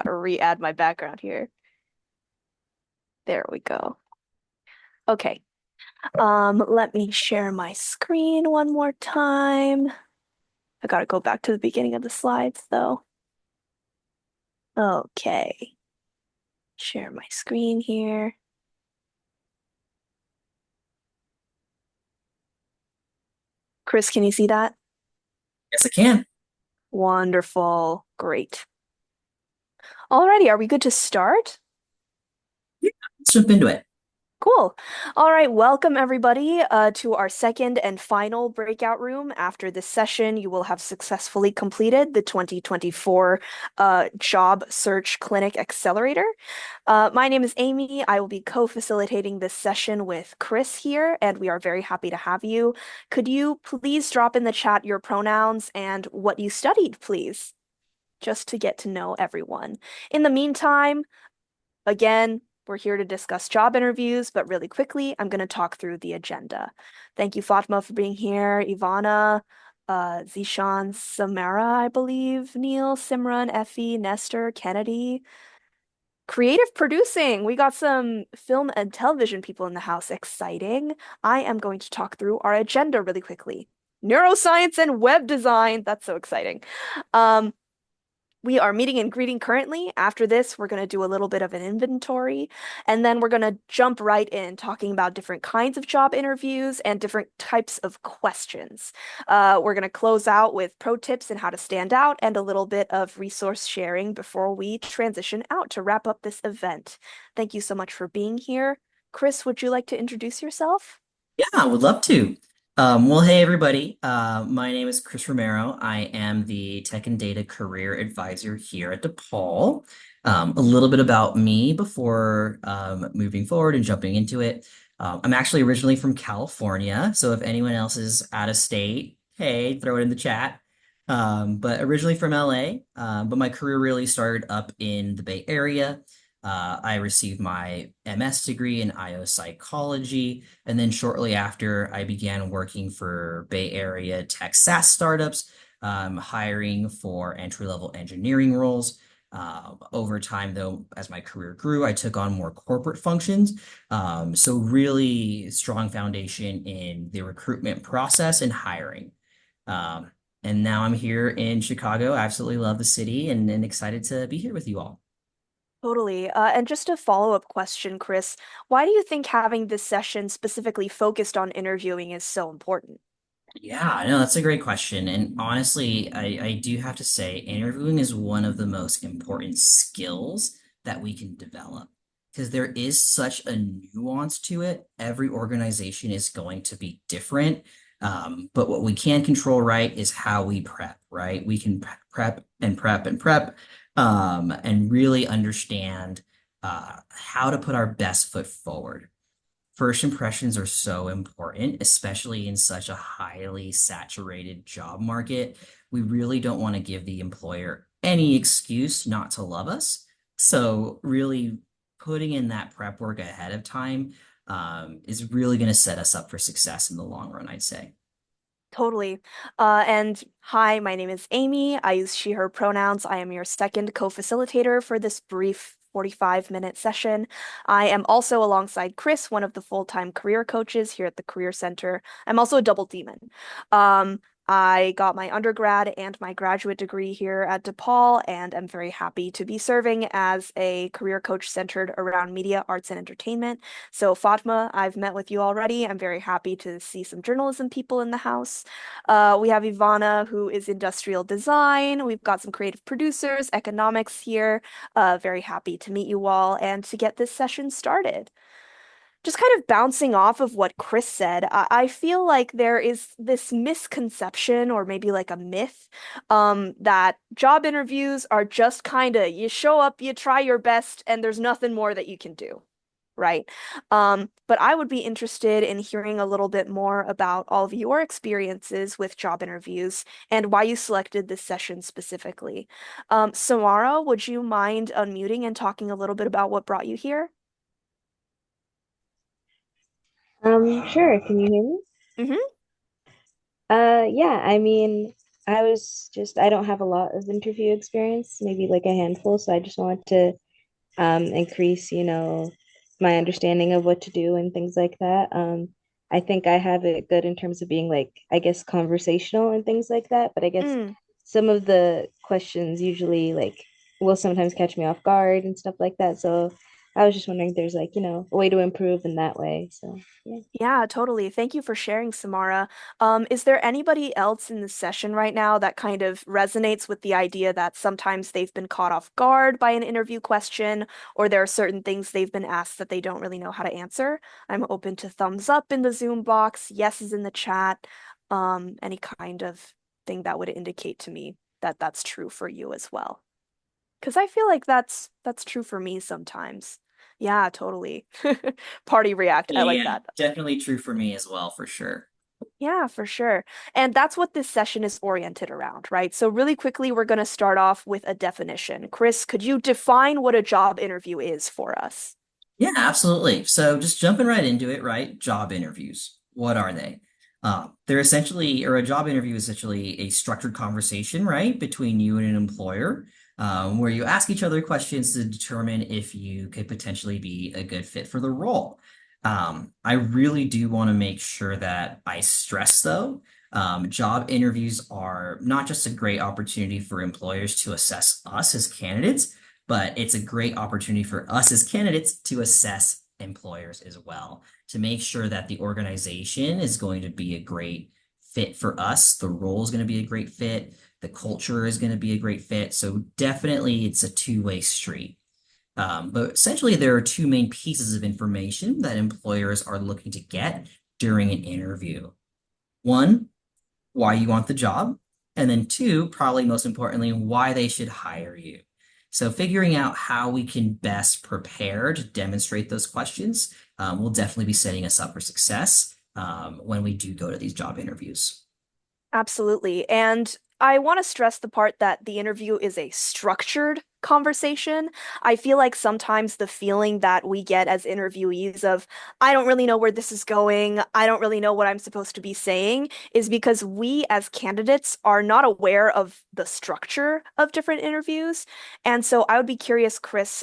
to re-add my background here. There we go. Okay. Let me share my screen one more time. I gotta go back to the beginning of the slides though. Okay. Share my screen here. Chris, can you see that? Yes, I can. Wonderful. Great. Alrighty, are we good to start? Yeah, let's jump into it. Cool. All right, welcome everybody to our second and final breakout room. After this session, you will have successfully completed the 2024 Job Search Clinic Accelerator. My name is Amy. I will be co-facilitating this session with Chris here, and we are very happy to have you. Could you please drop in the chat your pronouns and what you studied, please, just to get to know everyone. In the meantime, again, we're here to discuss job interviews, but really quickly, I'm going to talk through the agenda. Thank you, Fatma, for being here. Ivana, Zishan, Samara, I believe, Neil, Simran, Effie, Nestor, Kennedy. Creative producing. We got some film and television people in the house. Exciting. I am going to talk through our agenda really quickly. Neuroscience and web design. That's so exciting. Um, we are meeting and greeting currently. After this, we're going to do a little bit of an inventory, and then we're going to jump right in talking about different kinds of job interviews and different types of questions. We're going to close out with pro tips and how to stand out and a little bit of resource sharing before we transition out to wrap up this event. Thank you so much for being here. Chris, would you like to introduce yourself? Yeah, I would love to. Well, hey everybody. My name is Chris Romero. I am the Tech and Data Career Advisor here at DePaul. A little bit about me before moving forward and jumping into it. I'm actually originally from California, so if anyone else is out of state, hey, throw it in the chat. But originally from LA, but my career really started up in the Bay Area. I received my MS degree in IO psychology. And then shortly after, I began working for Bay Area tech SaaS startups, hiring for entry-level engineering roles. Over time, though, as my career grew, I took on more corporate functions. So really strong foundation in the recruitment process and hiring. Um, and now I'm here in Chicago. I absolutely love the city and excited to be here with you all. Totally. And just a follow-up question, Chris, why do you think having this session specifically focused on interviewing is so important? Yeah, no, that's a great question. And honestly, I do have to say, interviewing is one of the most important skills that we can develop because there is such a nuance to it. Every organization is going to be different. But what we can control, right, is how we prep, right? We can prep and prep and prep, and really understand how to put our best foot forward. First impressions are so important, especially in such a highly saturated job market. We really don't want to give the employer any excuse not to love us. So, really putting in that prep work ahead of time is really going to set us up for success in the long run, I'd say. Totally. And hi, my name is Amy. I use she, her pronouns. I am your second co-facilitator for this brief 45-minute session. I am also alongside Chris, one of the full-time career coaches here at the Career Center. I'm also a double demon. Um, I got my undergrad and my graduate degree here at DePaul, and I'm very happy to be serving as a career coach centered around media, arts, and entertainment. So, Fatma, I've met with you already. I'm very happy to see some journalism people in the house. We have Ivana, who is industrial design. We've got some creative producers, economics here. Very happy to meet you all and to get this session started. Just kind of bouncing off of what Chris said, I feel like there is this misconception or maybe like a myth that job interviews are just kind of you show up, you try your best, and there's nothing more that you can do, right? But I would be interested in hearing a little bit more about all of your experiences with job interviews and why you selected this session specifically. Samara, would you mind unmuting and talking a little bit about what brought you here? Sure. Can you hear me? Mm-hmm. Yeah, I mean, I don't have a lot of interview experience, maybe like a handful, so I just wanted to increase, my understanding of what to do and things like that. I think I have it good in terms of being like, I guess, conversational and things like that, but I guess Mm. some of the questions usually like will sometimes catch me off guard and stuff like that. So I was just wondering if there's like, a way to improve in that way. So yeah. Yeah, totally. Thank you for sharing, Samara. Is there anybody else in the session right now that kind of resonates with the idea that sometimes they've been caught off guard by an interview question, or there are certain things they've been asked that they don't really know how to answer? I'm open to thumbs up in the Zoom box, yeses in the chat, any kind of thing that would indicate to me that that's true for you as well. Because I feel like that's true for me sometimes. Yeah, totally. Party react. I like Yeah, that. definitely true for me as well, for sure. Yeah, for sure. And that's what this session is oriented around, right? So, really quickly, we're going to start off with a definition. Chris, could you define what a job interview is for us? Yeah, absolutely. So just jumping right into it, right? Job interviews. What are they? They're essentially, or a job interview is essentially a structured conversation, right, between you and an employer, where you ask each other questions to determine if you could potentially be a good fit for the role. I really do want to make sure that I stress, though, job interviews are not just a great opportunity for employers to assess us as candidates, but it's a great opportunity for us as candidates to assess employers as well, to make sure that the organization is going to be a great fit for us. The role is going to be a great fit. The culture is going to be a great fit. So definitely it's a two-way street. But essentially, there are two main pieces of information that employers are looking to get during an interview. One, why you want the job, and then two, probably most importantly, why they should hire you. So figuring out how we can best prepare to demonstrate those questions will definitely be setting us up for success when we do go to these job interviews. Absolutely. And I want to stress the part that the interview is a structured conversation. I feel like sometimes the feeling that we get as interviewees of, I don't really know where this is going, I don't really know what I'm supposed to be saying, is because we as candidates are not aware of the structure of different interviews. And so I would be curious, Chris,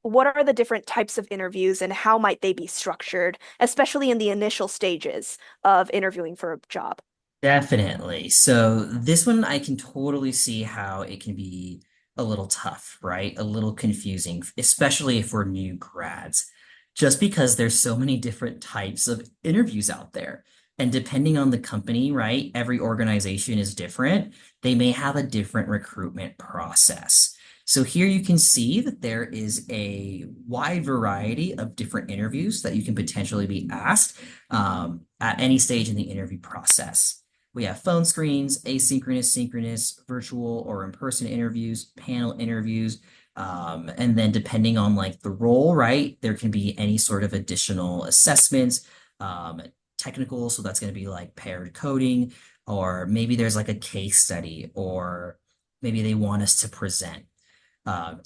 what are the different types of interviews and how might they be structured, especially in the initial stages of interviewing for a job? Definitely. So this one I can totally see how it can be a little tough, right? A little confusing, especially if we're new grads, just because there's so many different types of interviews out there. And depending on the company, right? Every organization is different. They may have a different recruitment process. So here you can see that there is a wide variety of different interviews that you can potentially be asked at any stage in the interview process. We have phone screens, asynchronous, synchronous, virtual or in-person interviews, panel interviews, and then depending on like the role, right, there can be any sort of additional assessments, um, technical, so that's going to be like paired coding, or maybe there's like a case study, or maybe they want us to present.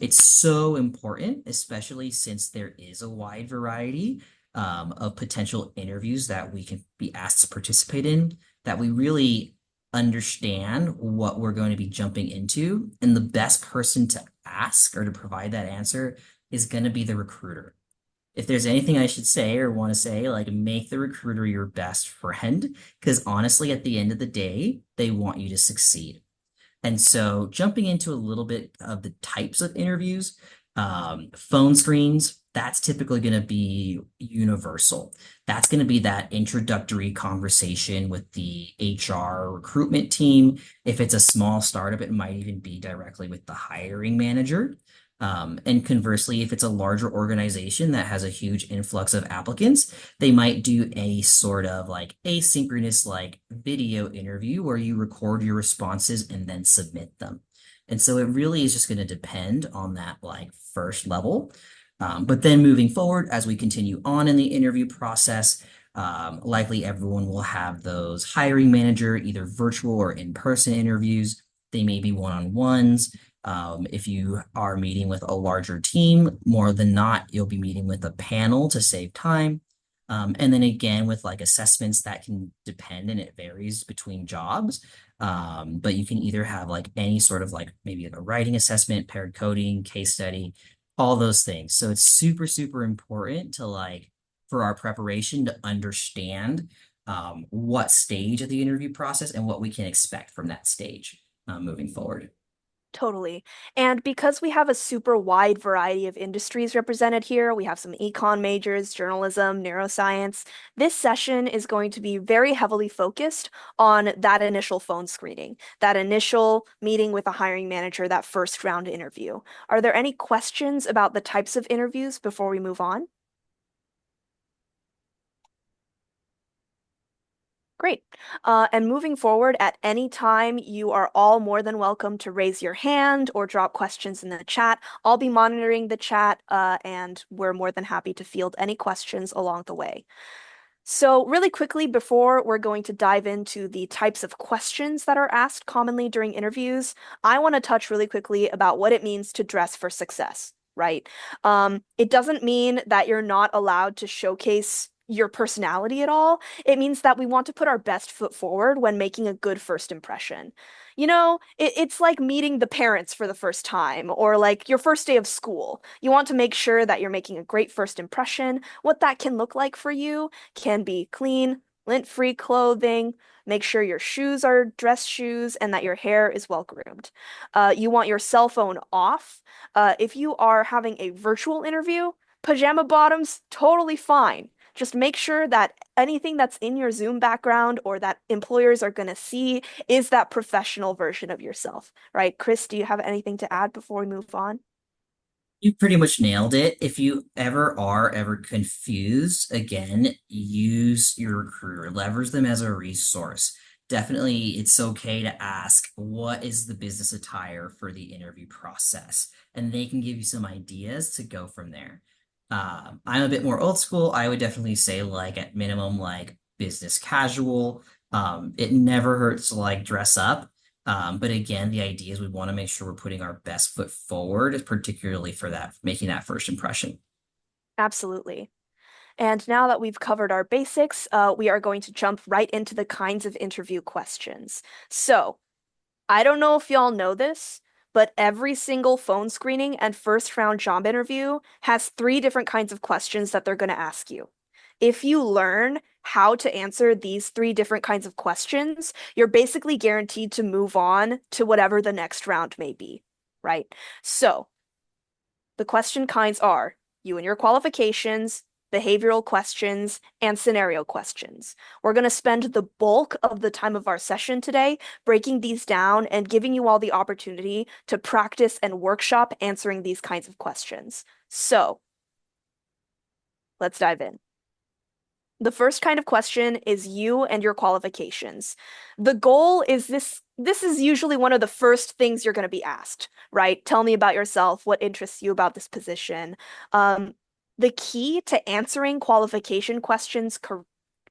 It's so important, especially since there is a wide variety of potential interviews that we can be asked to participate in, that we really understand what we're going to be jumping into. And the best person to ask or to provide that answer is going to be the recruiter. If there's anything I should say or want to say, like make the recruiter your best friend, because honestly, at the end of the day, they want you to succeed. And so jumping into a little bit of the types of interviews, phone screens, that's typically going to be universal. That's going to be that introductory conversation with the HR recruitment team. If it's a small startup, it might even be directly with the hiring manager. And conversely, if it's a larger organization that has a huge influx of applicants, they might do a sort of like asynchronous like video interview where you record your responses and then submit them. And so it really is just going to depend on that like first level. But then moving forward, as we continue on in the interview process, likely everyone will have those hiring manager, either virtual or in-person interviews. They may be one-on-ones. If you are meeting with a larger team, more than not, you'll be meeting with a panel to save time. And then again, with like assessments that can depend and it varies between jobs. But you can either have like any sort of like maybe like a writing assessment, paired coding, case study, all those things. So it's super, super important to like for our preparation to understand what stage of the interview process and what we can expect from that stage moving forward. Totally. And because we have a super wide variety of industries represented here, we have some econ majors, journalism, neuroscience. This session is going to be very heavily focused on that initial phone screening, that initial meeting with a hiring manager, that first round interview. Are there any questions about the types of interviews before we move on? Great. And moving forward, at any time, you are all more than welcome to raise your hand or drop questions in the chat. I'll be monitoring the chat, and we're more than happy to field any questions along the way. So, really quickly, before we're going to dive into the types of questions that are asked commonly during interviews, I want to touch really quickly about what it means to dress for success, right? It doesn't mean that you're not allowed to showcase your personality at all. It means that we want to put our best foot forward when making a good first impression. It's like meeting the parents for the first time or like your first day of school. You want to make sure that you're making a great first impression. What that can look like for you can be clean, lint-free clothing, make sure your shoes are dress shoes and that your hair is well groomed. You want your cell phone off. If you are having a virtual interview, pajama bottoms, totally fine. Just make sure that anything that's in your Zoom background or that employers are going to see is that professional version of yourself, right? Chris, do you have anything to add before we move on? You pretty much nailed it. If you are ever confused, again, use your recruiter, leverage them as a resource. Definitely, it's okay to ask, what is the business attire for the interview process? And they can give you some ideas to go from there. I'm a bit more old school. I would definitely say, like, at minimum, like business casual. It never hurts to like dress up. But again, the idea is we want to make sure we're putting our best foot forward, particularly for that, making that first impression. Absolutely. And now that we've covered our basics, we are going to jump right into the kinds of interview questions. So, I don't know if y'all know this, but every single phone screening and first round job interview has three different kinds of questions that they're going to ask you. If you learn how to answer these three different kinds of questions, you're basically guaranteed to move on to whatever the next round may be, right? So, the question kinds are you and your qualifications, behavioral questions, and scenario questions. We're going to spend the bulk of the time of our session today breaking these down and giving you all the opportunity to practice and workshop answering these kinds of questions. So, let's dive in. The first kind of question is you and your qualifications. The goal is this is usually one of the first things you're going to be asked, right? Tell me about yourself, what interests you about this position. Um, the key to answering qualification questions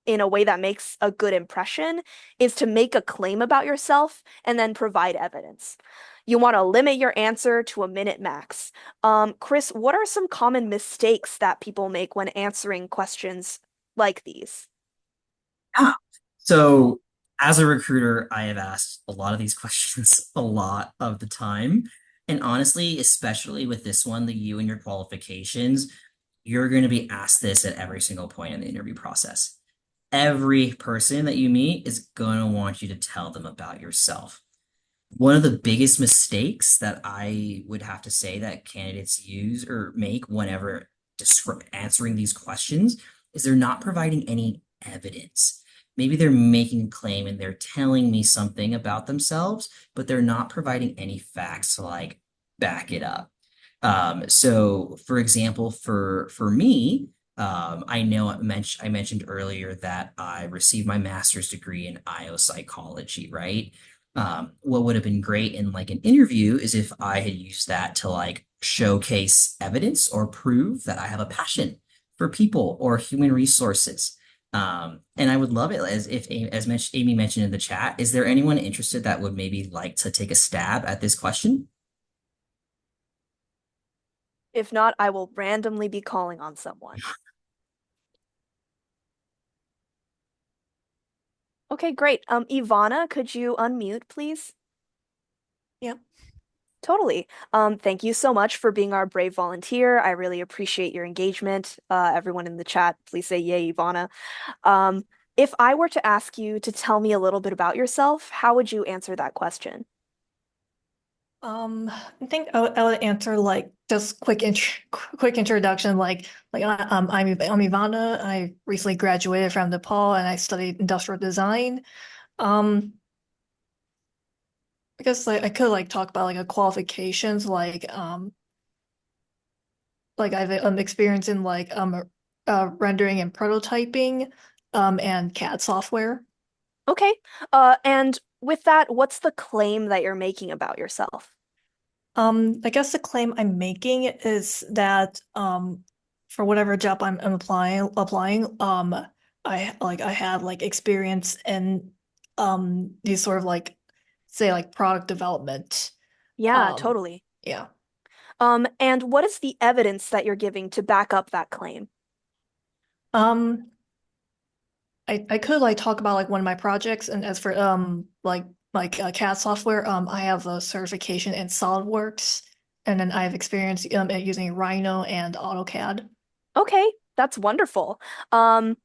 in a way that makes a good impression is to make a claim about yourself and then provide evidence. You want to limit your answer to a minute max. Chris, what are some common mistakes that people make when answering questions like these? Yeah. So, as a recruiter, I have asked a lot of these questions a lot of the time. And honestly, especially with this one, the you and your qualifications, you're going to be asked this at every single point in the interview process. Every person that you meet is going to want you to tell them about yourself. One of the biggest mistakes that I would have to say that candidates use or make whenever answering these questions is they're not providing any evidence. Maybe they're making a claim and they're telling me something about themselves, but they're not providing any facts to like back it up. So for example, for me, I know I mentioned earlier that I received my master's degree in IO psychology, right? What would have been great in like an interview is if I had used that to like showcase evidence or prove that I have a passion for people or human resources. And I would love it as if, Amy mentioned in the chat, is there anyone interested that would maybe like to take a stab at this question? If not, I will randomly be calling on someone. Okay, great. Ivana, could you unmute, please? Yep. Totally. Thank you so much for being our brave volunteer. I really appreciate your engagement. Everyone in the chat, please say yay, Ivana. Um, if I were to ask you to tell me a little bit about yourself, how would you answer that question? I think I would answer like just quick introduction. I'm Ivana. I recently graduated from DePaul and I studied industrial design. Um, I guess like I could like talk about like a qualifications like I've experience in rendering and prototyping and CAD software. Okay. And with that, what's the claim that you're making about yourself? I guess the claim I'm making is that for whatever job I'm applying, I had like experience in these sort of like say like product development. Yeah, Um, totally. yeah. And what is the evidence that you're giving to back up that claim? Um, I could like talk about like one of my projects, and as for CAD software, I have a certification in SolidWorks, and then I have experience at using Rhino and AutoCAD. Okay, that's wonderful. Um,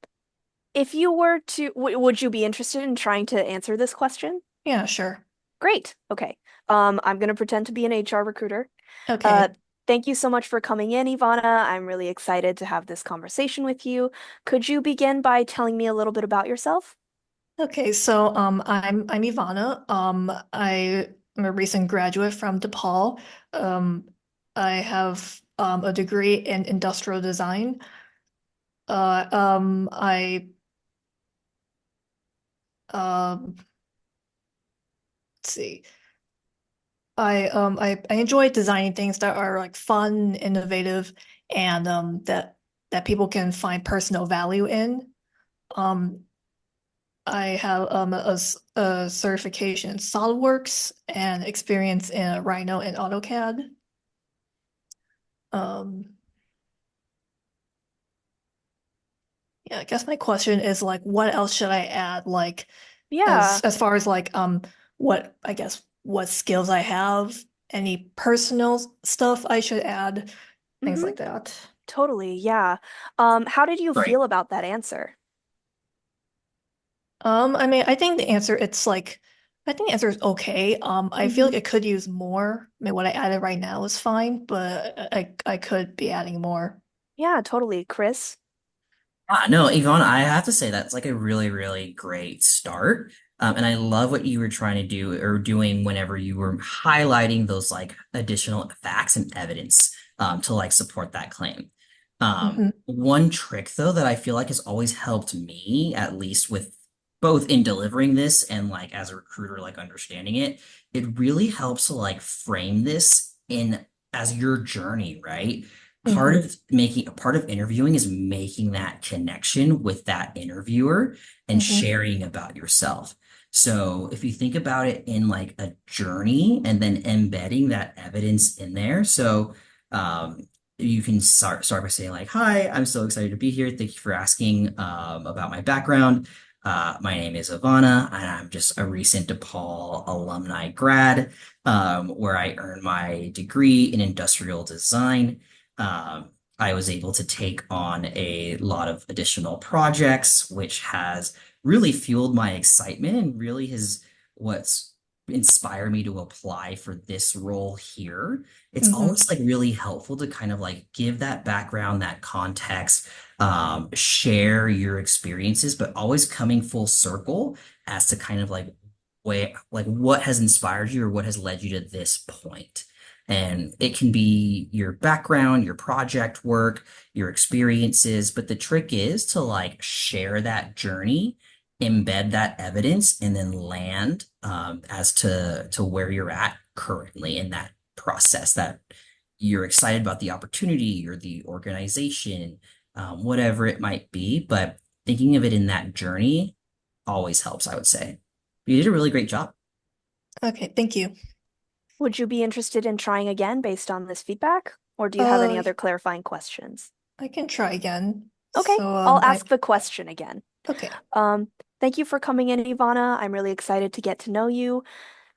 if you were to, w would you be interested in trying to answer this question? Yeah, sure. Great. Okay. I'm going to pretend to be an HR recruiter. Uh, Okay. thank you so much for coming in, Ivana. I'm really excited to have this conversation with you. Could you begin by telling me a little bit about yourself? Okay, so I'm Ivana. I am a recent graduate from DePaul. Um I have a degree in industrial design. I let's see. I enjoy designing things that are like fun, innovative, and that people can find personal value in. Um I have a certification in SolidWorks and experience in Rhino and AutoCAD. Um, yeah, I guess my question is like, what else should I add? Like, Yeah. as far as like what I guess what skills I have, any personal stuff I should add, things Mm-hmm. like that. Totally. Yeah. How did you Right. feel about that answer? I mean, I think the answer I think the answer is okay. I feel Mm-hmm. like I could use more. I mean, what I added right now is fine, but I could be adding more. Yeah, totally. Chris? No, Yvonne, I have to say that's like a really, really great start. And I love what you were trying to do or doing whenever you were highlighting those like additional facts and evidence to like support that claim. Hmm. One trick though that I feel like has always helped me, at least with both in delivering this and like as a recruiter, like understanding it, it really helps to like frame this in as your journey, right? Hmm. Part of interviewing is making that connection with that interviewer and Hmm. sharing about yourself. So if you think about it in like a journey and then embedding that evidence in there. So um you can start by saying like, hi, I'm so excited to be here. Thank you for asking about my background. My name is Ivana, and I'm just a recent DePaul alumni grad, where I earned my degree in industrial design. I was able to take on a lot of additional projects, which has really fueled my excitement and really has what's inspired me to apply for this role here. It's Hmm. always like really helpful to kind of like give that background, that context, share your experiences, but always coming full circle as to kind of like what has inspired you or what has led you to this point. And it can be your background, your project work, your experiences, but the trick is to like share that journey, embed that evidence, and then land as to where you're at currently in that process, that you're excited about the opportunity or the organization, whatever it might be. But thinking of it in that journey always helps, I would say. You did a really great job. Okay, thank you. Would you be interested in trying again based on this feedback? Or do you have any Uh, other clarifying questions? I can try again. Okay, So I'll I ask the question again. okay. Um, Thank you for coming in, Ivana. I'm really excited to get to know you.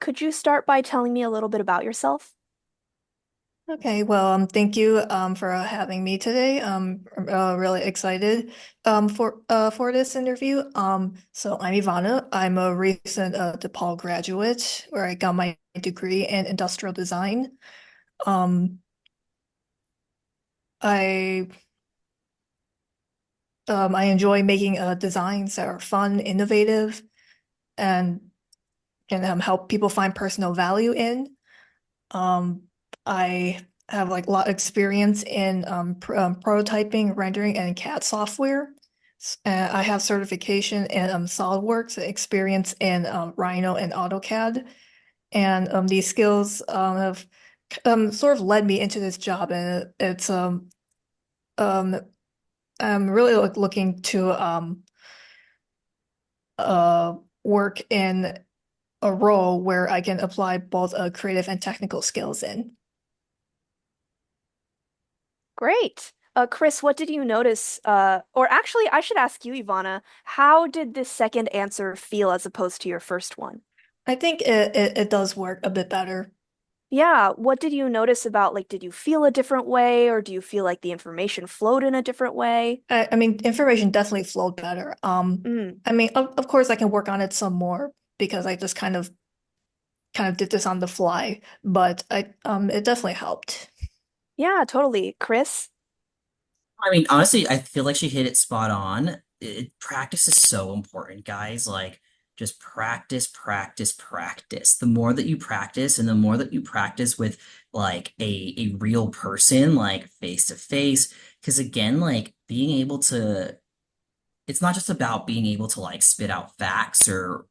Could you start by telling me a little bit about yourself? Okay, well, thank you for having me today. I'm really excited for this interview. So I'm Ivana. I'm a recent DePaul graduate where I got my degree in industrial design. Um, I I enjoy making designs that are fun, innovative, and can help people find personal value in. Um, I have like a lot of experience in prototyping, rendering, and CAD software. I have certification in SolidWorks, experience in Rhino and AutoCAD, and these skills have sort of led me into this job, and it's um I'm really looking to uh work in a role where I can apply both creative and technical skills in. Great. Chris, what did you notice? Or actually, I should ask you, Ivana, how did this second answer feel as opposed to your first one? I think it does work a bit better. Yeah, what did you notice about, like, did you feel a different way, or do you feel like the information flowed in a different way? I mean, information definitely flowed better. Mm, I mean, of course, I can work on it some more because I just kind of did this on the fly, but it definitely helped. yeah, totally. Chris? I mean, honestly, I feel like she hit it spot on. Practice is so important, guys. Like, just practice, practice, practice. The more that you practice, and the more that you practice with like a real person, like face to face, because again, like being able to it's not just about being able to like spit out facts or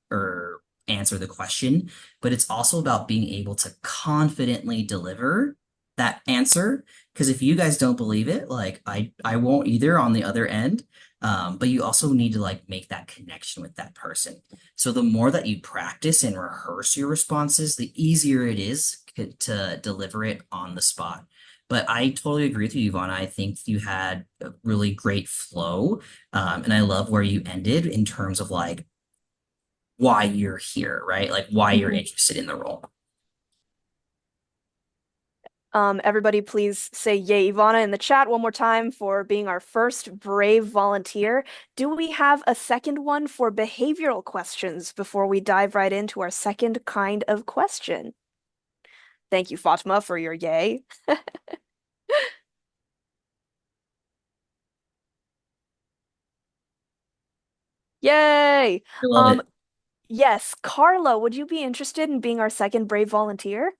answer the question, but it's also about being able to confidently deliver that answer. Because if you guys don't believe it, like I won't either on the other end. But you also need to like make that connection with that person. So the more that you practice and rehearse your responses, the easier it is to deliver it on the spot. But I totally agree with you, Ivana. I think you had a really great flow. And I love where you ended in terms of like why you're here, right? Like why you're Mhm. interested in the role. Everybody please say yay, Ivana, in the chat one more time for being our first brave volunteer. Do we have a second one for behavioral questions before we dive right into our second kind of question? Thank you, Fatma, for your yay. Yay! I love Um, it. yes, Carla, would you be interested in being our second brave volunteer?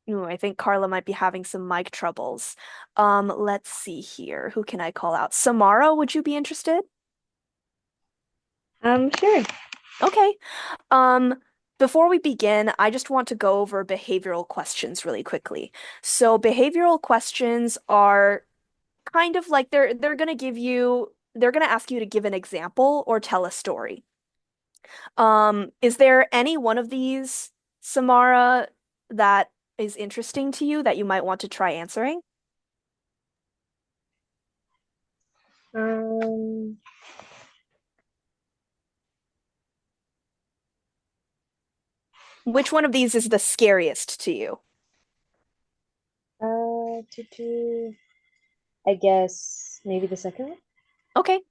Ooh, I think Carla might be having some mic troubles. Let's see here. Who can I call out? Samara, would you be interested? Sure. Okay. Um, Before we begin, I just want to go over behavioral questions really quickly. So behavioral questions are kind of like they're gonna ask you to give an example or tell a story. Is there any one of these, Samara, that is interesting to you that you might want to try answering? Um, Which one of these is the scariest to you? to I guess maybe the second one. Okay.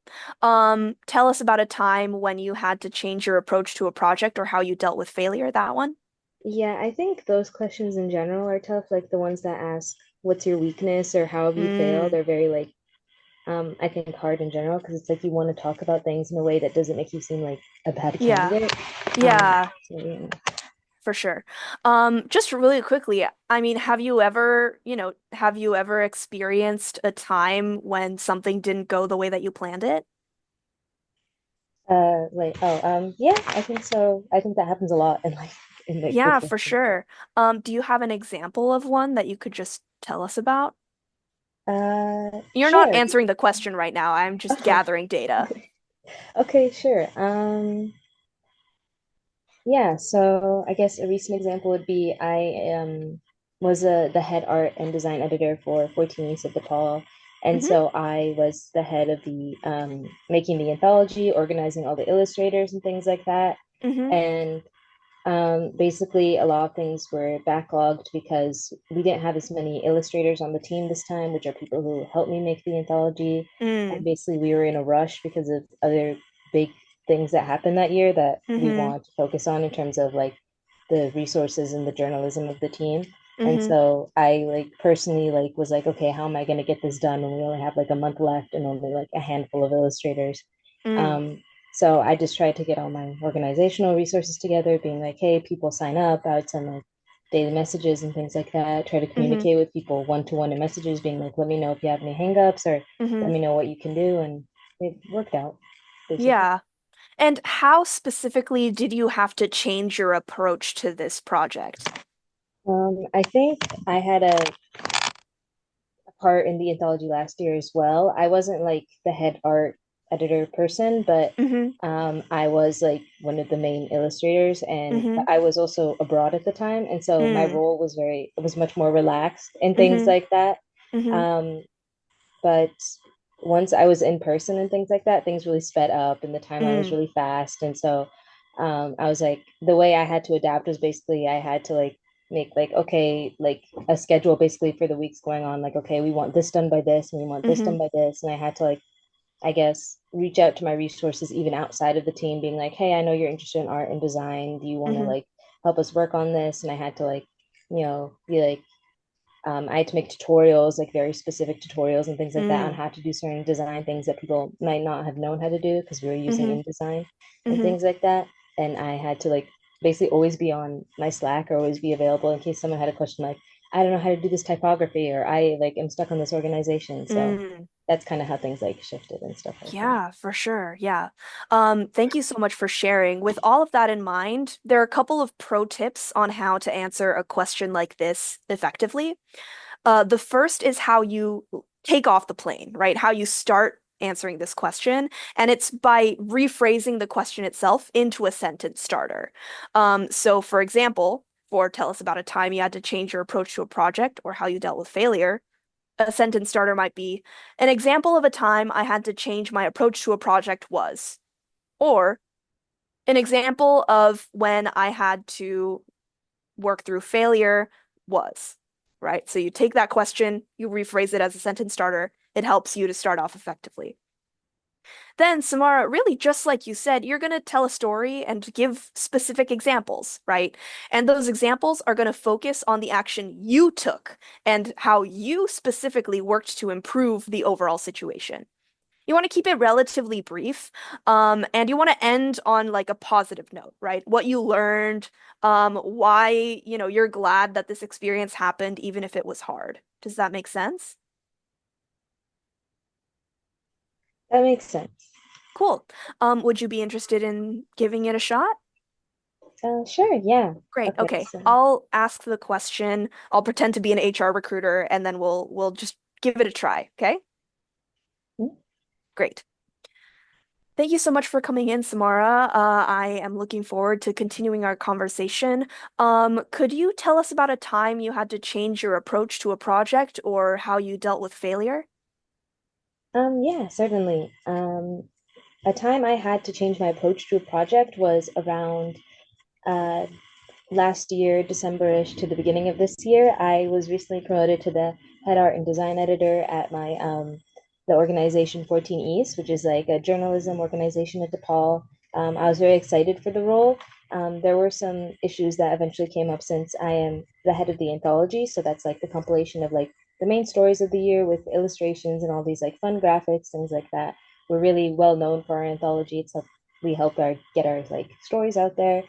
Tell us about a time when you had to change your approach to a project or how you dealt with failure, that one. Yeah, I think those questions in general are tough. Like the ones that ask, "What's your weakness?" or "How have you failed?" Mm, They're very like I think hard in general because it's like you want to talk about things in a way that doesn't make you seem like a bad yeah. candidate. Yeah, So yeah. for sure. Just really quickly, I mean, have you ever experienced a time when something didn't go the way that you planned it? Yeah, I think so. I think that happens a lot in like in like Yeah, big for things. sure. Do you have an example of one that you could just tell us about? You're not Sure. answering the question right now. I'm just Oh, gathering data. okay, sure. Yeah, so I guess a recent example would be I was the head art and design editor for 14 East at DePaul. And Mm-hmm. so I was the head of the making the anthology, organizing all the illustrators and things like that. Mm-hmm. And basically, a lot of things were backlogged because we didn't have as many illustrators on the team this time, which are people who helped me make the anthology. And Mm. basically, we were in a rush because of other big things that happened that year that we Mm-hmm. wanted to focus on in terms of like the resources and the journalism of the team. And Mm-hmm. so I like personally like was like, okay, how am I going to get this done when we only have like a month left and only like a handful of illustrators? Mm. Um, so I just tried to get all my organizational resources together, being like, hey, people sign up. I would send like daily messages and things like that. Try to Mm-hmm. communicate with people one to one in messages, being like, let me know if you have any hangups or Mm-hmm. let me know what you can do. And it worked out, basically. Yeah. And how specifically did you have to change your approach to this project? I think I had a part in the anthology last year as well. I wasn't like the head art editor person, but Mm-hmm. I was like one of the main illustrators, and Mm-hmm. I was also abroad at the time, and so my Mm. role was very it was much more relaxed and things Mm-hmm. like that. Mm-hmm. Um, but once I was in person and things like that, things really sped up, and the timeline was Mm. really fast, and so I was like the way I had to adapt was basically I had to like make like okay like a schedule basically for the weeks going on like okay we want this done by this and we want this Mm-hmm. done by this and I had to like I guess, reach out to my resources even outside of the team, being like, hey, I know you're interested in art and design. Do you want to Mm-hmm. like help us work on this? And I had to like, be like, I had to make tutorials, like very specific tutorials and things like that on Mm. how to do certain design things that people might not have known how to do because we were using Mm-hmm. InDesign and Mm-hmm. things like that. And I had to like basically always be on my Slack or always be available in case someone had a question like, I don't know how to do this typography or I like am stuck on this organization. So Mm. that's kind of how things like shifted and stuff like that. Yeah, for sure. Yeah. Thank you so much for sharing. With all of that in mind, there are a couple of pro tips on how to answer a question like this effectively. The first is how you take off the plane, right? How you start answering this question. And it's by rephrasing the question itself into a sentence starter. So, for example, for tell us about a time you had to change your approach to a project or how you dealt with failure, a sentence starter might be an example of a time I had to change my approach to a project was, or an example of when I had to work through failure was, right? So you take that question, you rephrase it as a sentence starter. It helps you to start off effectively. Then, Samara, really, just like you said, you're going to tell a story and give specific examples, right? And those examples are going to focus on the action you took and how you specifically worked to improve the overall situation. You want to keep it relatively brief, and you want to end on like a positive note, right? What you learned, why, you're glad that this experience happened, even if it was hard. Does that make sense? That makes sense. Cool. Would you be interested in giving it a shot? Sure, yeah. Great. Okay, Okay. so I'll ask the question. I'll pretend to be an HR recruiter, and then we'll just give it a try. Okay? mm, Great. Thank you so much for coming in, Samara. I am looking forward to continuing our conversation. Could you tell us about a time you had to change your approach to a project or how you dealt with failure? yeah, certainly. A time I had to change my approach to a project was around uh last year, December-ish to the beginning of this year. I was recently promoted to the head art and design editor at my the organization 14 East, which is like a journalism organization at DePaul. I was very excited for the role. There were some issues that eventually came up since I am the head of the anthology. So that's like the compilation of like the main stories of the year with illustrations and all these like fun graphics, things like that. We're really well known for our anthology. We help our get our like stories out there.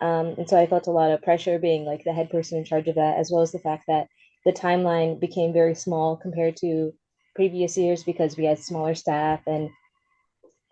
And so I felt a lot of pressure being like the head person in charge of that, as well as the fact that the timeline became very small compared to previous years because we had smaller staff and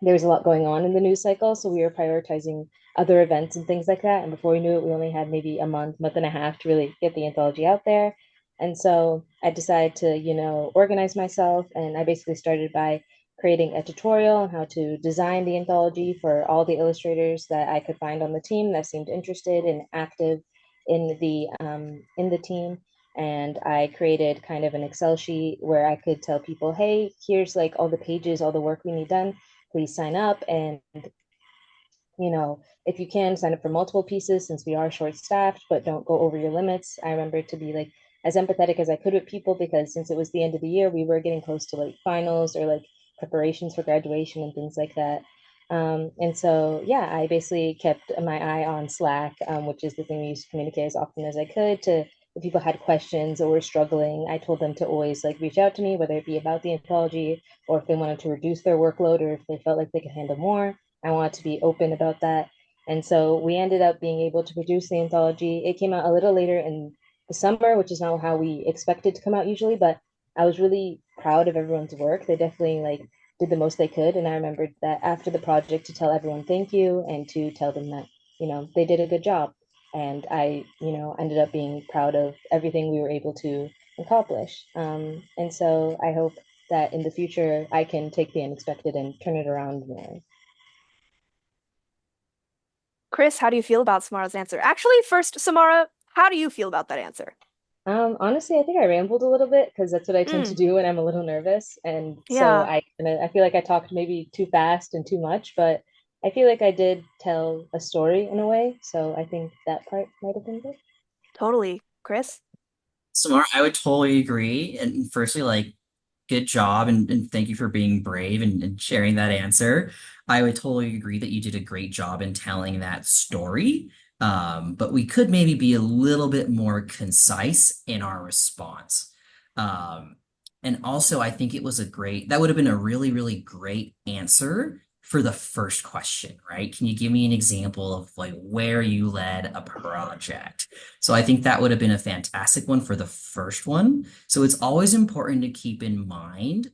there was a lot going on in the news cycle. So we were prioritizing other events and things like that. And before we knew it, we only had maybe a month and a half to really get the anthology out there. And so I decided to, organize myself. And I basically started by creating a tutorial on how to design the anthology for all the illustrators that I could find on the team that seemed interested and active in the team. And I created kind of an Excel sheet where I could tell people, hey, here's like all the pages, all the work we need done. Please sign up. And if you can sign up for multiple pieces since we are short staffed, but don't go over your limits. I remember to be like as empathetic as I could with people because since it was the end of the year, we were getting close to like finals or like preparations for graduation and things like that. And so, yeah, I basically kept my eye on Slack, which is the thing we used to communicate as often as I could to if people had questions or were struggling, I told them to always like reach out to me, whether it be about the anthology or if they wanted to reduce their workload or if they felt like they could handle more. I wanted to be open about that. And so we ended up being able to produce the anthology. It came out a little later in the summer, which is not how we expected to come out usually, but I was really proud of everyone's work. They definitely like did the most they could. And I remembered that after the project to tell everyone thank you and to tell them that, they did a good job. And I, ended up being proud of everything we were able to accomplish. And so I hope that in the future I can take the unexpected and turn it around more. Chris, how do you feel about Samara's answer? Actually, first, Samara, how do you feel about that answer? Honestly, I think I rambled a little bit because that's what I tend to Mm, do when I'm a little nervous. And so yeah. I feel like I talked maybe too fast and too much, but I feel like I did tell a story in a way. So I think that part might have been good. Totally. Chris? Samara, I would totally agree. And firstly, like, good job and thank you for being brave and sharing that answer. I would totally agree that you did a great job in telling that story. But we could maybe be a little bit more concise in our response. Um, and also, I think that would have been a really, really great answer for the first question, right? Can you give me an example of like where you led a project? So I think that would have been a fantastic one for the first one. So it's always important to keep in mind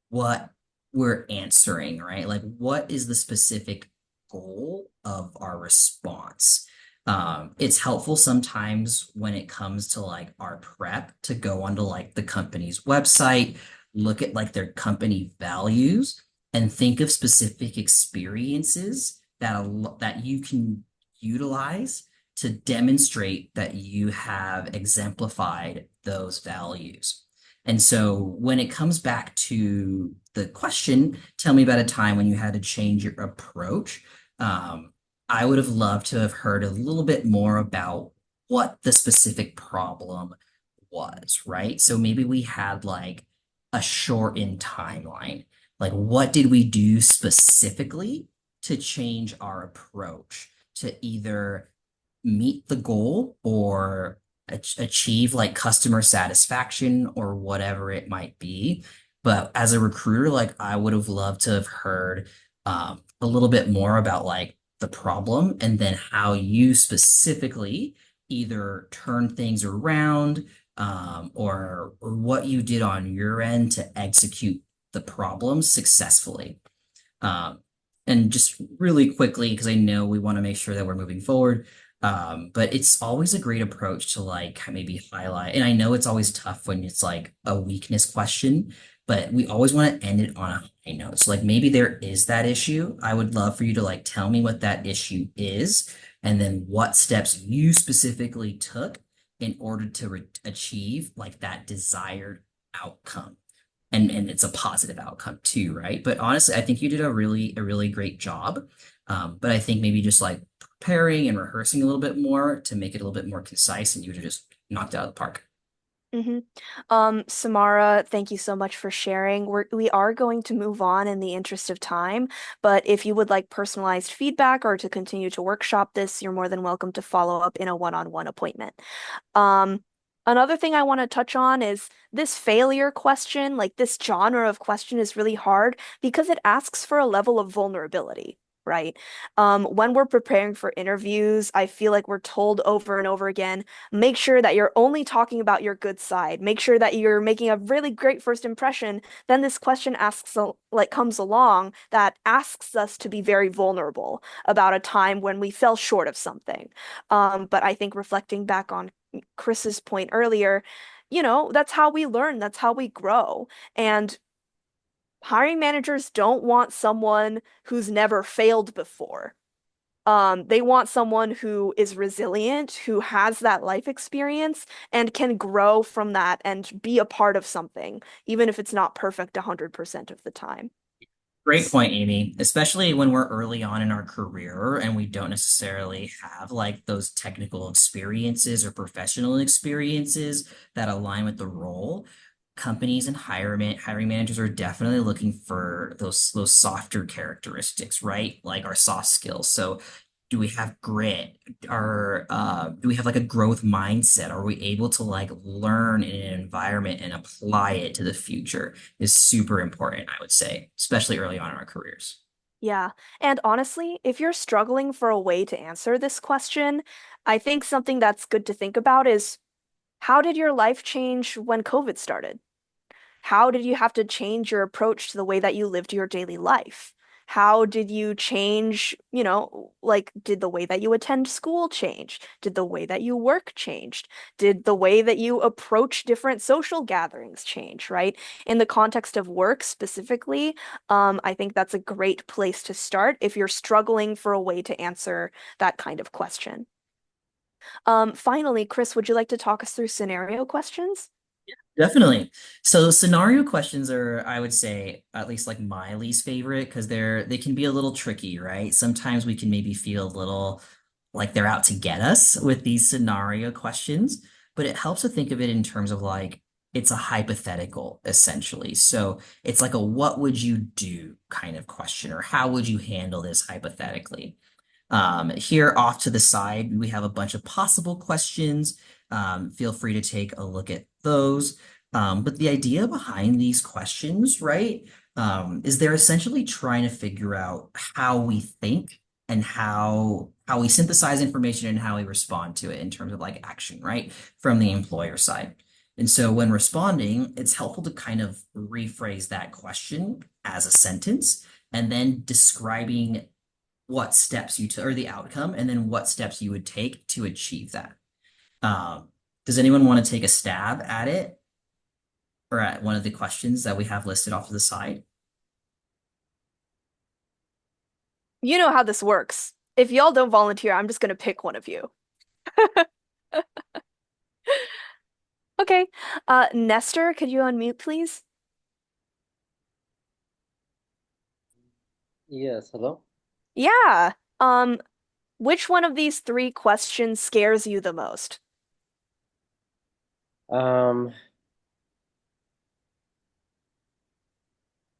what we're answering, right? Like, what is the specific goal of our response? It's helpful sometimes when it comes to like our prep to go onto like the company's website, look at like their company values, and think of specific experiences that you can utilize to demonstrate that you have exemplified those values. And so when it comes back to the question, tell me about a time when you had to change your approach. Um, I would have loved to have heard a little bit more about what the specific problem was, right? So maybe we had like a shortened timeline. Like, what did we do specifically to change our approach to either meet the goal or achieve like customer satisfaction or whatever it might be. But as a recruiter, like I would have loved to have heard a little bit more about like the problem and then how you specifically either turn things around or what you did on your end to execute the problem successfully. Um, and just really quickly, because I know we want to make sure that we're moving forward. But it's always a great approach to like maybe highlight, and I know it's always tough when it's like a weakness question, but we always want to end it on a high note. So like maybe there is that issue. I would love for you to like tell me what that issue is, and then what steps you specifically took in order to achieve like that desired outcome and it's a positive outcome too, right? But honestly, I think you did a really great job. But I think maybe just like preparing and rehearsing a little bit more to make it a little bit more concise, and you would have just knocked it out of the park. hmm Samara, thank you so much for sharing. We are going to move on in the interest of time, but if you would like personalized feedback or to continue to workshop this, you're more than welcome to follow up in a one-on-one appointment. Um, Another thing I want to touch on is this failure question, like this genre of question is really hard because it asks for a level of vulnerability, right? When we're preparing for interviews, I feel like we're told over and over again, make sure that you're only talking about your good side. Make sure that you're making a really great first impression. Then this question comes along that asks us to be very vulnerable about a time when we fell short of something. But I think reflecting back on Chris's point earlier, that's how we learn, that's how we grow. And hiring managers don't want someone who's never failed before. They want someone who is resilient, who has that life experience and can grow from that and be a part of something, even if it's not perfect 100% of the time. Great point, Amy, especially when we're early on in our career and we don't necessarily have like those technical experiences or professional experiences that align with the role. Companies and hiring managers are definitely looking for those softer characteristics, right? Like our soft skills. So do we have grit? Do we have like a growth mindset? Are we able to like learn in an environment and apply it to the future? Is super important, I would say, especially early on in our careers. Yeah. And honestly, if you're struggling for a way to answer this question, I think something that's good to think about is how did your life change when COVID started? How did you have to change your approach to the way that you lived your daily life? How did you change, like, did the way that you attend school change? Did the way that you work changed? Did the way that you approach different social gatherings change, right? In the context of work specifically, I think that's a great place to start if you're struggling for a way to answer that kind of question. Finally, Chris, would you like to talk us through scenario questions? Definitely. So scenario questions are, I would say, at least like my least favorite because they can be a little tricky, right? Sometimes we can maybe feel a little like they're out to get us with these scenario questions, but it helps to think of it in terms of like it's a hypothetical essentially. So it's like a what would you do kind of question, or how would you handle this hypothetically? Here off to the side, we have a bunch of possible questions. Feel free to take a look at those. But the idea behind these questions, right, is they're essentially trying to figure out how we think and how we synthesize information and how we respond to it in terms of like action, right, from the employer side. And so when responding, it's helpful to kind of rephrase that question as a sentence and then describing what steps you took or the outcome, and then what steps you would take to achieve that. Um, does anyone want to take a stab at it or at one of the questions that we have listed off to the side? You know how this works. If y'all don't volunteer, I'm just gonna pick one of you. Okay. Nestor, could you unmute, please? Yes, hello. Yeah. Which one of these three questions scares you the most? Um,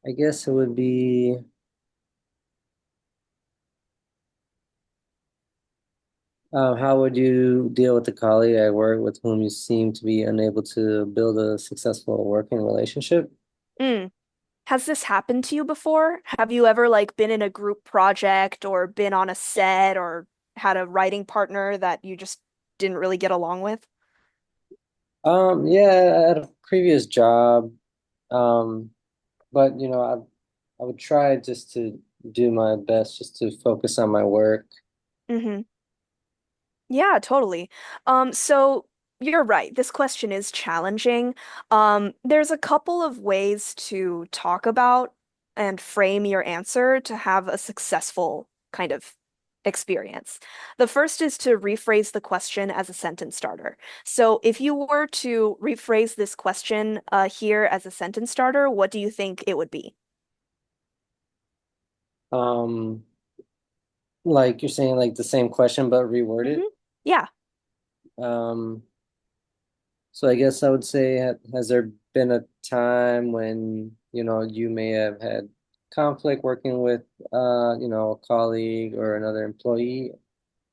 I guess it would be how would you deal with a colleague at work with whom you seem to be unable to build a successful working relationship? Mm. Has this happened to you before? Have you ever like been in a group project or been on a set or had a writing partner that you just didn't really get along with? Yeah, at a previous job, um, but I would try just to do my best just to focus on my work. Mm-hmm. Yeah, totally. So you're right. This question is challenging. There's a couple of ways to talk about and frame your answer to have a successful kind of experience. The first is to rephrase the question as a sentence starter. So if you were to rephrase this question here as a sentence starter, what do you think it would be? Um, like you're saying like the same question but reworded. Hmm. Yeah. Um, So I guess I would say, has there been a time when, you may have had conflict working with, a colleague or another employee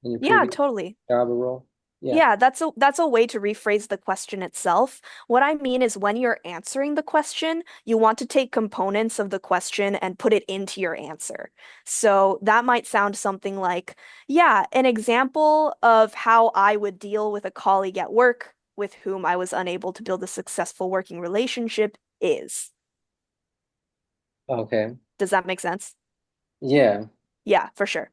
in your Yeah, previous totally. job or role? Yeah. Yeah, that's a way to rephrase the question itself. What I mean is when you're answering the question, you want to take components of the question and put it into your answer. So that might sound something like, yeah, an example of how I would deal with a colleague at work with whom I was unable to build a successful working relationship is. Okay. Does that make sense? Yeah. Yeah, for sure.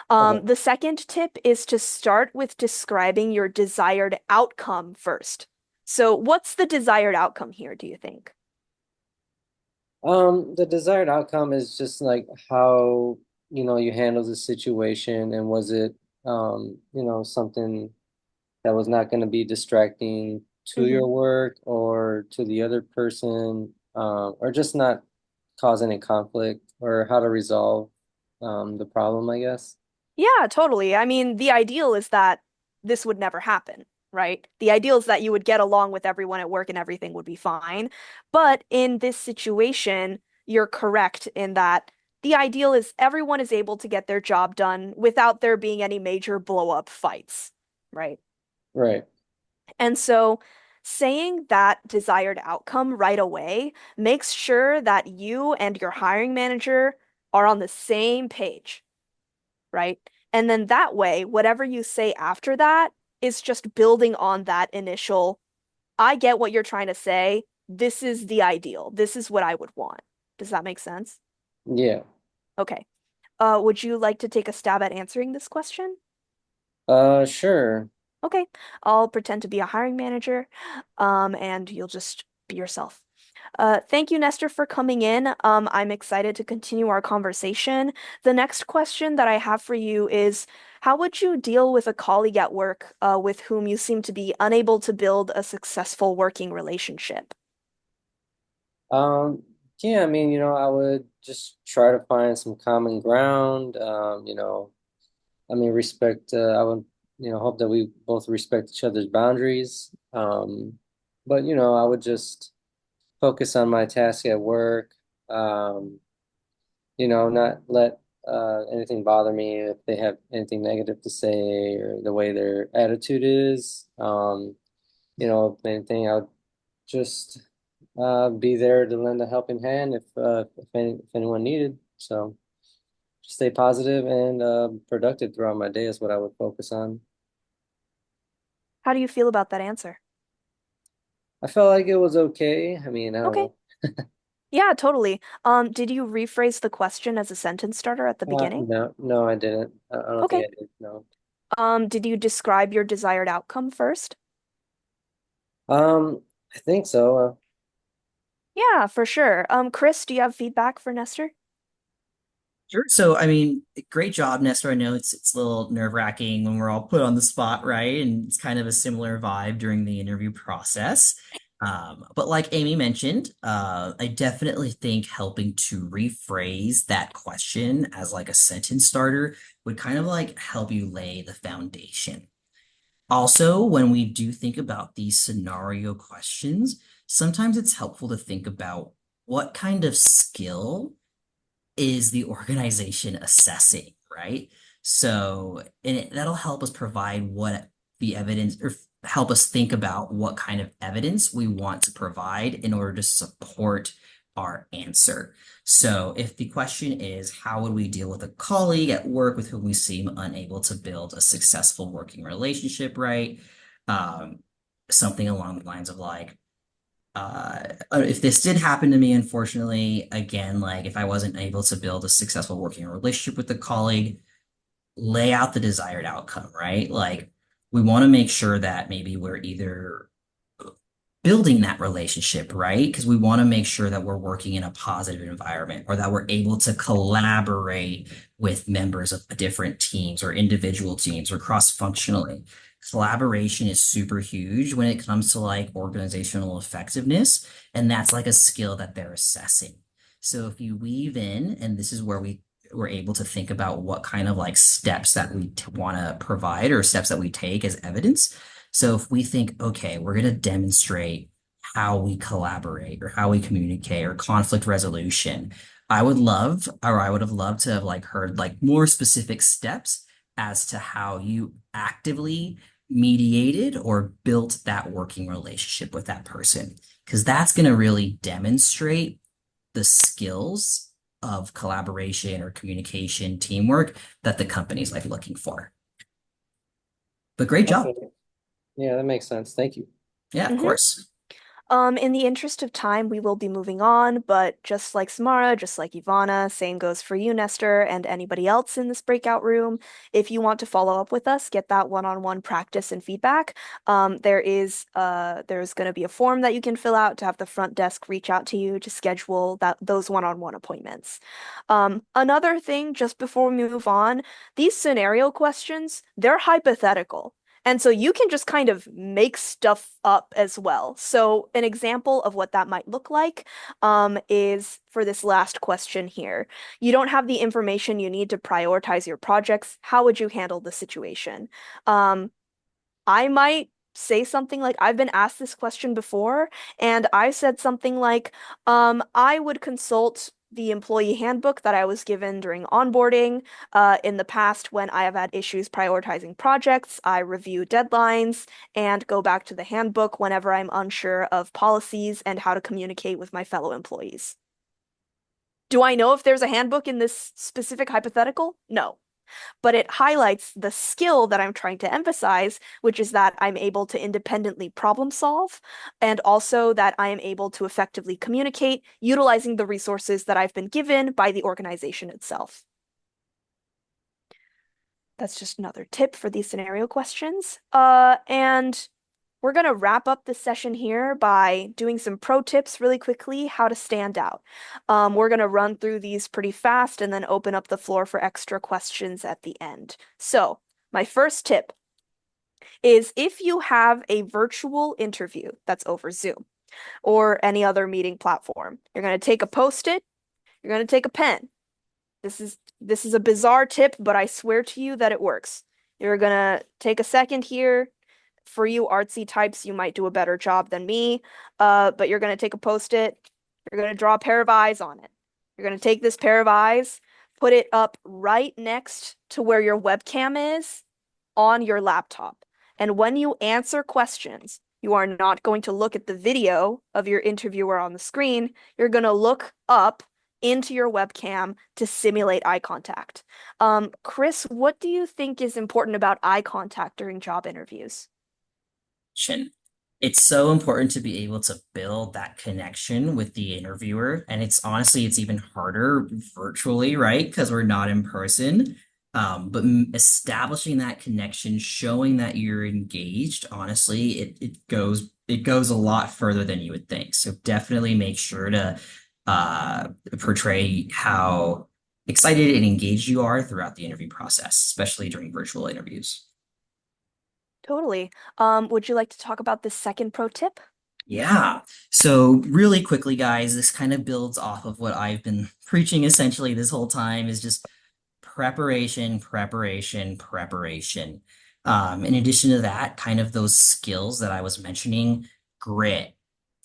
Okay. The second tip is to start with describing your desired outcome first. So, what's the desired outcome here, do you think? The desired outcome is just like how you handled the situation, and was it, something that was not going to be distracting to Hmm. your work or to the other person, or just not cause any conflict, or how to resolve the problem, I guess. Yeah, totally. I mean, the ideal is that this would never happen, right? The ideal is that you would get along with everyone at work and everything would be fine. But in this situation, you're correct in that the ideal is everyone is able to get their job done without there being any major blow up fights, right? Right. And so saying that desired outcome right away makes sure that you and your hiring manager are on the same page, right? And then that way, whatever you say after that is just building on that initial, I get what you're trying to say. This is the ideal. This is what I would want. Does that make sense? Yeah. Okay. Would you like to take a stab at answering this question? Sure. Okay. I'll pretend to be a hiring manager, and you'll just be yourself. Thank you, Nestor, for coming in. I'm excited to continue our conversation. The next question that I have for you is, how would you deal with a colleague at work, with whom you seem to be unable to build a successful working relationship? Um, yeah, I mean, I would just try to find some common ground. I mean, respect, I would, hope that we both respect each other's boundaries. But, I would just focus on my task at work. Um, not let anything bother me if they have anything negative to say or the way their attitude is. If anything, I would just be there to lend a helping hand if anyone needed. So stay positive and productive throughout my day is what I would focus on. How do you feel about that answer? I felt like it was okay. I mean, I don't Okay. know. Yeah, totally. Did you rephrase the question as a sentence starter at the beginning? No, no, I didn't. I don't think Okay. I did. No. Did you describe your desired outcome first? I think so. Yeah, for sure. Chris, do you have feedback for Nestor? Sure. So, I mean, great job, Nestor. I know it's a little nerve-wracking when we're all put on the spot, right? And it's kind of a similar vibe during the interview process. But like Amy mentioned, I definitely think helping to rephrase that question as like a sentence starter would kind of like help you lay the foundation. Also, when we do think about these scenario questions, sometimes it's helpful to think about what kind of skill is the organization assessing, right? So, that'll help us provide what the evidence or help us think about what kind of evidence we want to provide in order to support our answer. So, if the question is, how would we deal with a colleague at work with whom we seem unable to build a successful working relationship, right? Um, Something along the lines of like, if this did happen to me, unfortunately, again, like if I wasn't able to build a successful working relationship with a colleague, lay out the desired outcome, right? Like we want to make sure that maybe we're either building that relationship, right? Because we want to make sure that we're working in a positive environment or that we're able to collaborate with members of different teams or individual teams or cross-functionally. Collaboration is super huge when it comes to like organizational effectiveness, and that's like a skill that they're assessing. So if you weave in, and this is where we're able to think about what kind of like steps that we want to provide or steps that we take as evidence. So if we think, okay, we're going to demonstrate how we collaborate or how we communicate or conflict resolution, I would love, or I would have loved to have like heard like more specific steps as to how you actively mediated or built that working relationship with that person. Because that's going to really demonstrate the skills of collaboration or communication, teamwork that the company's like looking for. But great job. Okay. Yeah, that makes sense. Thank you. Yeah, of Hmm. course. In the interest of time, we will be moving on, but just like Samara, just like Ivana, same goes for you, Nestor, and anybody else in this breakout room. If you want to follow up with us, get that one-on-one practice and feedback. There's going to be a form that you can fill out to have the front desk reach out to you to schedule those one-on-one appointments. Another thing, just before we move on, these scenario questions, they're hypothetical. And so you can just kind of make stuff up as well. So an example of what that might look like is for this last question here. You don't have the information you need to prioritize your projects. How would you handle the situation? I might say something like, I've been asked this question before, and I said something like, I would consult the employee handbook that I was given during onboarding. In the past, when I have had issues prioritizing projects, I review deadlines and go back to the handbook whenever I'm unsure of policies and how to communicate with my fellow employees. Do I know if there's a handbook in this specific hypothetical? No, but it highlights the skill that I'm trying to emphasize, which is that I'm able to independently problem solve, and also that I am able to effectively communicate utilizing the resources that I've been given by the organization itself. That's just another tip for these scenario questions. And we're going to wrap up this session here by doing some pro tips really quickly, how to stand out. We're going to run through these pretty fast and then open up the floor for extra questions at the end. So, my first tip is if you have a virtual interview that's over Zoom or any other meeting platform, you're going to take a Post-it, you're going to take a pen. This is a bizarre tip, but I swear to you that it works. You're going to take a second here. For you artsy types, you might do a better job than me. But you're going to take a Post-it. You're going to draw a pair of eyes on it. You're going to take this pair of eyes, put it up right next to where your webcam is on your laptop. And when you answer questions, you are not going to look at the video of your interviewer on the screen. You're going to look up into your webcam to simulate eye contact. Chris, what do you think is important about eye contact during job interviews? It's so important to be able to build that connection with the interviewer. And it's honestly, it's even harder virtually, right? Because we're not in person. But establishing that connection, showing that you're engaged, honestly, it goes a lot further than you would think. So definitely make sure to portray how excited and engaged you are throughout the interview process, especially during virtual interviews. Totally. Would you like to talk about the second pro tip? Yeah. So really quickly, guys, this kind of builds off of what I've been preaching essentially this whole time is just preparation, preparation, preparation. In addition to that, kind of those skills that I was mentioning, grit,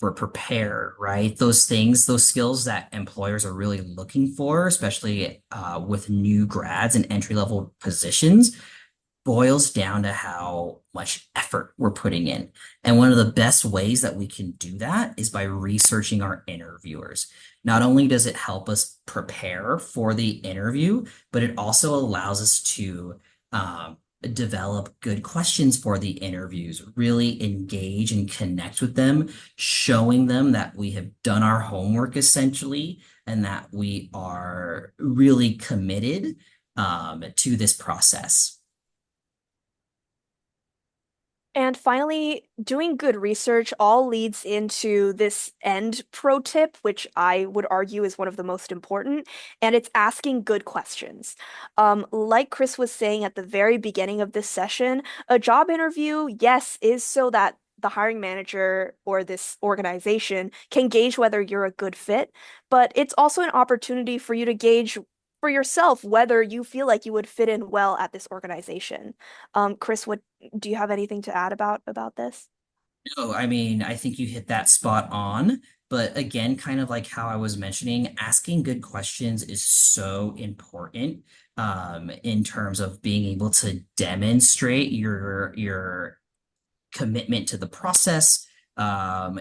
we're prepared, right? Those things, those skills that employers are really looking for, especially with new grads and entry-level positions boils down to how much effort we're putting in. And one of the best ways that we can do that is by researching our interviewers. Not only does it help us prepare for the interview, but it also allows us to develop good questions for the interviews, really engage and connect with them, showing them that we have done our homework essentially, and that we are really committed to this process. And finally, doing good research all leads into this end pro tip, which I would argue is one of the most important, and it's asking good questions. Like Chris was saying at the very beginning of this session, a job interview, yes, is so that the hiring manager or this organization can gauge whether you're a good fit, but it's also an opportunity for you to gauge for yourself whether you feel like you would fit in well at this organization. Chris, what do you have anything to add about this? No, I mean, I think you hit that spot on. But again, kind of like how I was mentioning, asking good questions is so important in terms of being able to demonstrate your commitment to the process,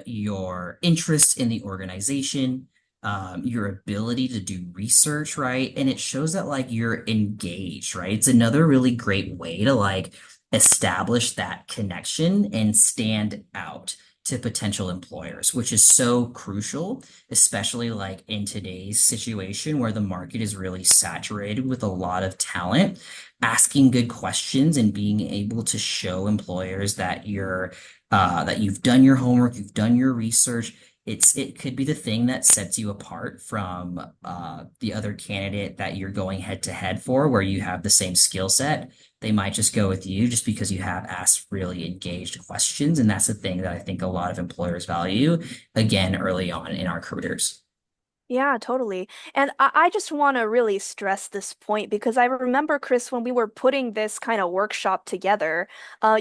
your interest in the organization, your ability to do research, right? And it shows that like you're engaged, right? It's another really great way to like establish that connection and stand out to potential employers, which is so crucial, especially like in today's situation where the market is really saturated with a lot of talent. Asking good questions and being able to show employers that that you've done your homework, you've done your research. It could be the thing that sets you apart from the other candidate that you're going head to head for, where you have the same skill set. They might just go with you just because you have asked really engaged questions. And that's the thing that I think a lot of employers value, again, early on in our careers. Yeah, totally. And I just want to really stress this point because I remember, Chris, when we were putting this kind of workshop together,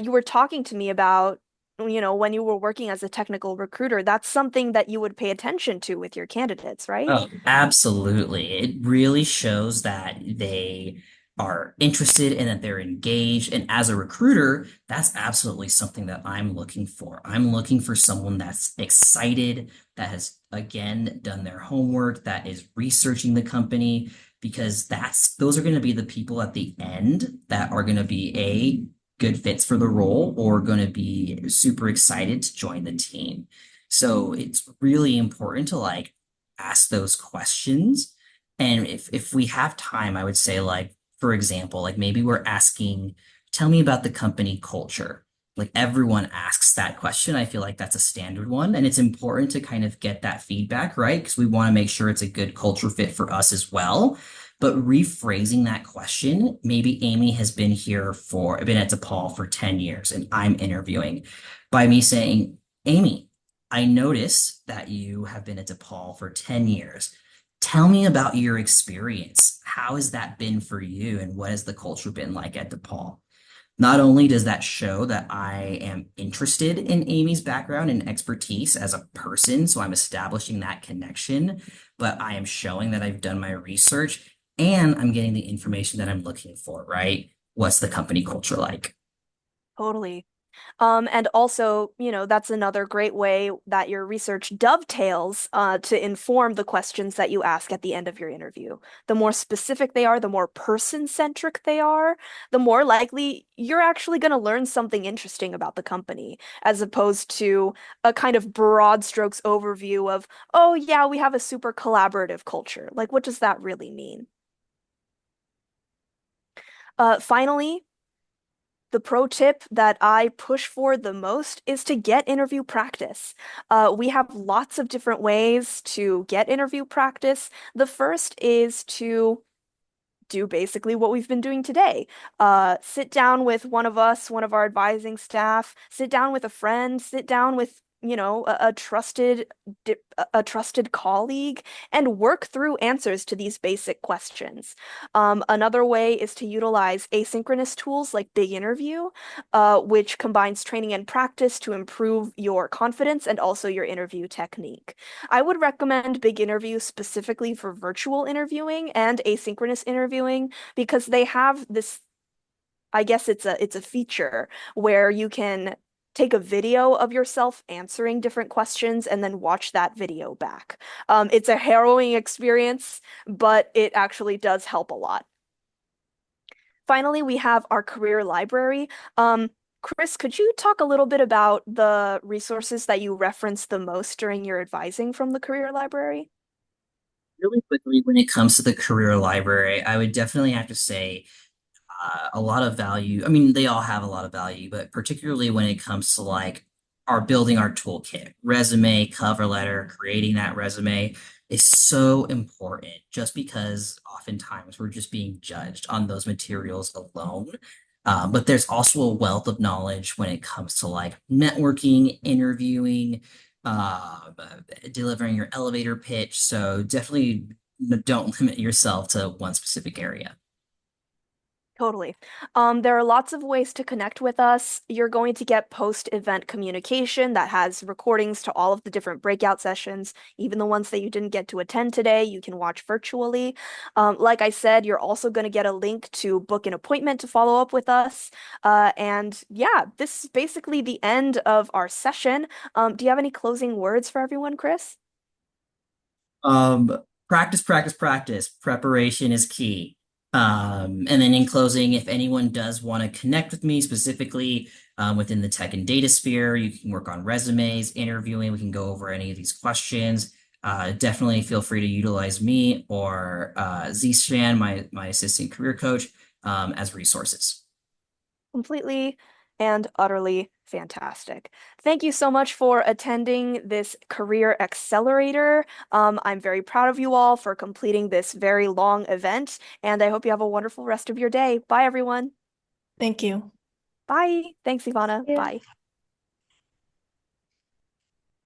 you were talking to me about, when you were working as a technical recruiter, that's something that you would pay attention to with your candidates, right? Oh, absolutely. It really shows that they are interested and that they're engaged. And as a recruiter, that's absolutely something that I'm looking for. I'm looking for someone that's excited, that has, again, done their homework, that is researching the company, because those are going to be the people at the end that are going to be good fits for the role or going to be super excited to join the team. So it's really important to like ask those questions. And if we have time, I would say like, for example, like maybe we're asking, tell me about the company culture. Like everyone asks that question. I feel like that's a standard one. And it's important to kind of get that feedback, right? Because we want to make sure it's a good culture fit for us as well. But rephrasing that question, maybe Amy has been at DePaul for 10 years and I'm interviewing by me saying, Amy, I noticed that you have been at DePaul for 10 years. Tell me about your experience. How has that been for you, and what has the culture been like at DePaul? Not only does that show that I am interested in Amy's background and expertise as a person, so I'm establishing that connection, but I am showing that I've done my research and I'm getting the information that I'm looking for, right? What's the company culture like? Totally. And also, that's another great way that your research dovetails to inform the questions that you ask at the end of your interview. The more specific they are, the more person-centric they are, the more likely you're actually going to learn something interesting about the company, as opposed to a kind of broad strokes overview of, oh, yeah, we have a super collaborative culture. Like, what does that really mean? Finally, the pro tip that I push for the most is to get interview practice. We have lots of different ways to get interview practice. The first is to do basically what we've been doing today. Sit down with one of us, one of our advising staff, sit down with a friend, sit down with, a trusted colleague and work through answers to these basic questions. Another way is to utilize asynchronous tools like Big Interview, which combines training and practice to improve your confidence and also your interview technique. I would recommend Big Interview specifically for virtual interviewing and asynchronous interviewing because they have this, I guess it's a feature where you can take a video of yourself answering different questions and then watch that video back. It's a harrowing experience, but it actually does help a lot. Finally, we have our career library. Chris, could you talk a little bit about the resources that you reference the most during your advising from the career library? Really quickly, when it comes to the career library, I would definitely have to say a lot of value. I mean, they all have a lot of value, but particularly when it comes to like building our toolkit, resume, cover letter, creating that resume is so important just because oftentimes we're just being judged on those materials alone. But there's also a wealth of knowledge when it comes to like networking, interviewing, uh, delivering your elevator pitch. So definitely don't limit yourself to one specific area. Totally. There are lots of ways to connect with us. You're going to get post-event communication that has recordings to all of the different breakout sessions, even the ones that you didn't get to attend today, you can watch virtually. Like I said, you're also going to get a link to book an appointment to follow up with us. And yeah, this is basically the end of our session. Do you have any closing words for everyone, Chris? Um, practice, practice, practice. Preparation is key. And then in closing, if anyone does want to connect with me specifically within the tech and data sphere, you can work on resumes, interviewing. We can go over any of these questions. Definitely feel free to utilize me or Zishan, my assistant career coach, as resources. Completely and utterly fantastic. Thank you so much for attending this Career Accelerator. I'm very proud of you all for completing this very long event, and I hope you have a wonderful rest of your day. Bye, everyone. Thank you. Bye. Thanks, Ivana. Yeah. Bye.